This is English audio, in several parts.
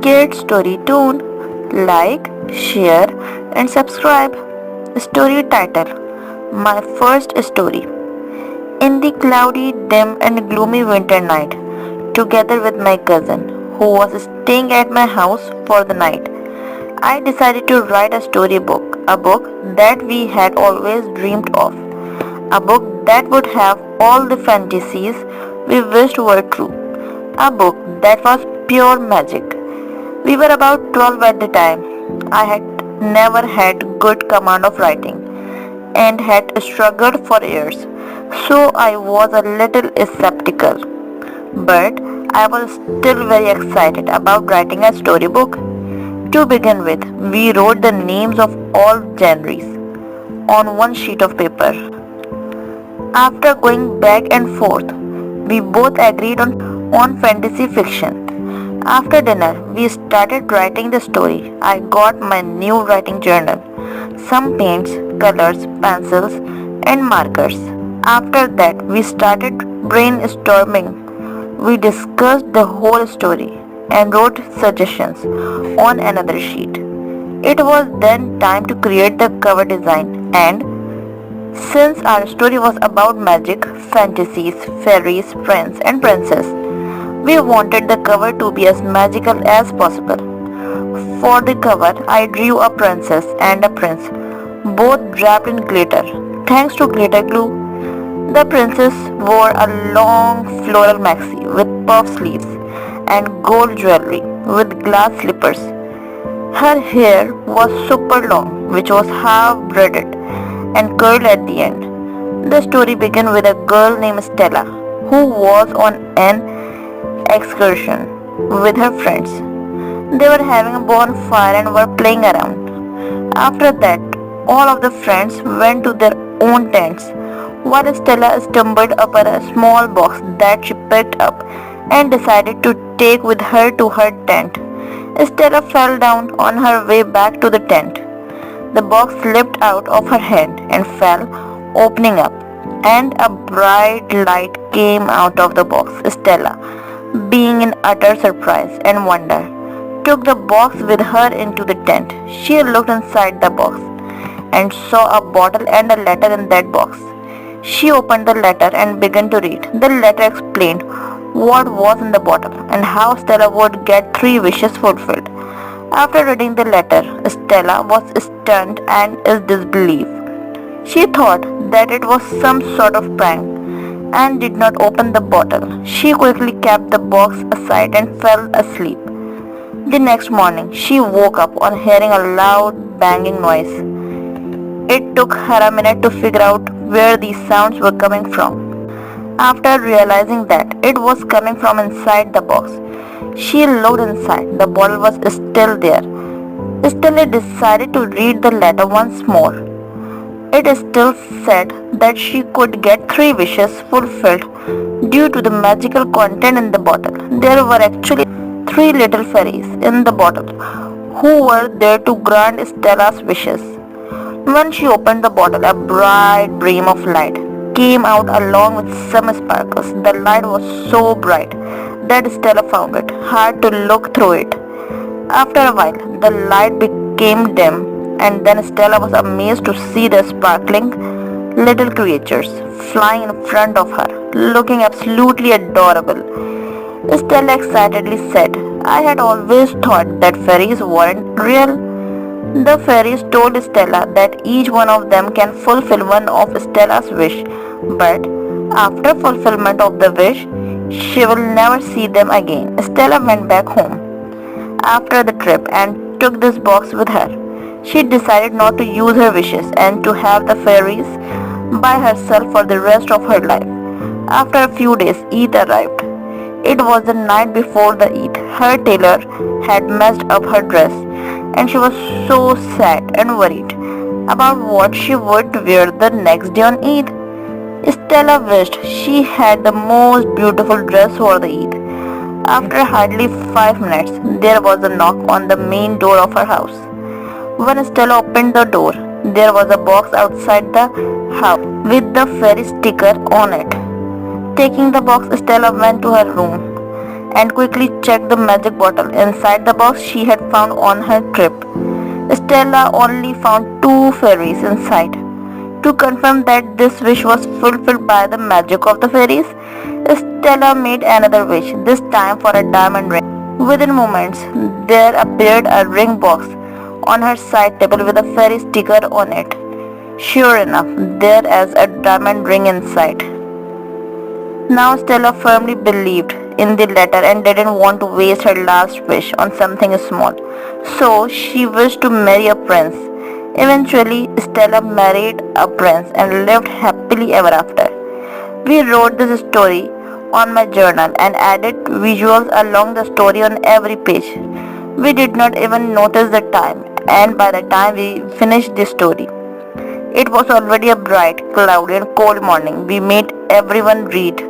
kids-tory-toon. Like, share, and subscribe. Story title: My First Story. In the cloudy, dim, and gloomy winter night, together with my cousin, who was staying at my house for the night, I decided to write a storybook, a book that we had always dreamed of, a book that would have all the fantasies we wished were true, a book that was pure magic. We were about 12 at the time. I had never had good command of writing and had struggled for years, so I was a little skeptical. But I was still very excited about writing a storybook. To begin with, we wrote the names of all genres on one sheet of paper. After going back and forth, we both agreed on fantasy fiction. After dinner, we started writing the story. I got my new writing journal, some paints, colors, pencils, and markers. After that, we started brainstorming. We discussed the whole story and wrote suggestions on another sheet. It was then time to create the cover design, and since our story was about magic, fantasies, fairies, prince and princess, we wanted the cover to be as magical as possible. For the cover, I drew a princess and a prince, both wrapped in glitter. Thanks to glitter glue, the princess wore a long floral maxi with puff sleeves and gold jewelry with glass slippers. Her hair was super long, which was half braided and curled at the end. The story began with a girl named Stella who was on an excursion with her friends. They were having a bonfire and were playing around. After that, all of the friends went to their own tents, while Stella stumbled upon a small box that she picked up and decided to take with her to her tent. Stella fell down on her way back to the tent. The box slipped out of her hand and fell, opening up, and a bright light came out of the box. Stella, being in utter surprise and wonder, took the box with her into the tent. She looked inside the box and saw a bottle and a letter in that box. She opened the letter and began to read. The letter explained what was in the bottle and how Stella would get 3 wishes fulfilled. After reading the letter, Stella was stunned and in disbelief. She thought that it was some sort of prank and did not open the bottle. She quickly kept the box aside and fell asleep. The next morning, she woke up on hearing a loud banging noise. It took her a minute to figure out where these sounds were coming from. After realizing that it was coming from inside the box, she looked inside. The bottle was still there. Stella decided to read the letter once more. It still said that she could get 3 wishes fulfilled due to the magical content in the bottle. There were actually 3 little fairies in the bottle who were there to grant Stella's wishes. When she opened the bottle, a bright beam of light came out along with some sparkles. The light was so bright that Stella found it hard to look through it. After a while, the light became dim, and then Stella was amazed to see the sparkling little creatures flying in front of her, looking absolutely adorable. Stella excitedly said, "I had always thought that fairies weren't real." The fairies told Stella that each one of them can fulfill one of Stella's wish, but after fulfillment of the wish, she will never see them again. Stella went back home after the trip and took this box with her. She decided not to use her wishes and to have the fairies by herself for the rest of her life. After a few days, Eid arrived. It was the night before the Eid. Her tailor had messed up her dress and she was so sad and worried about what she would wear the next day on Eid. Stella wished she had the most beautiful dress for the Eid. After hardly 5 minutes, there was a knock on the main door of her house. When Stella opened the door, there was a box outside the house with the fairy sticker on it. Taking the box, Stella went to her room and quickly checked the magic bottle inside the box she had found on her trip. Stella only found two fairies inside. To confirm that this wish was fulfilled by the magic of the fairies, Stella made another wish, this time for a diamond ring. Within moments, there appeared a ring box on her side table with a fairy sticker on it. Sure enough, there is a diamond ring inside. Now Stella firmly believed in the letter and didn't want to waste her last wish on something small. So she wished to marry a prince. Eventually, Stella married a prince and lived happily ever after. We wrote this story on my journal and added visuals along the story on every page. We did not even notice the time, and by the time we finished the story, it was already a bright, cloudy and cold morning. We made everyone read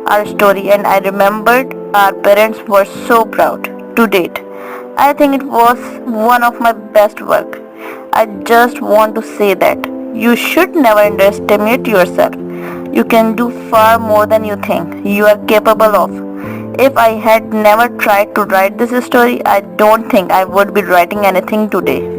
our story and I remembered our parents were so proud. To date, I think it was one of my best work. I just want to say that you should never underestimate yourself. You can do far more than you think you are capable of. If I had never tried to write this story, I don't think I would be writing anything today.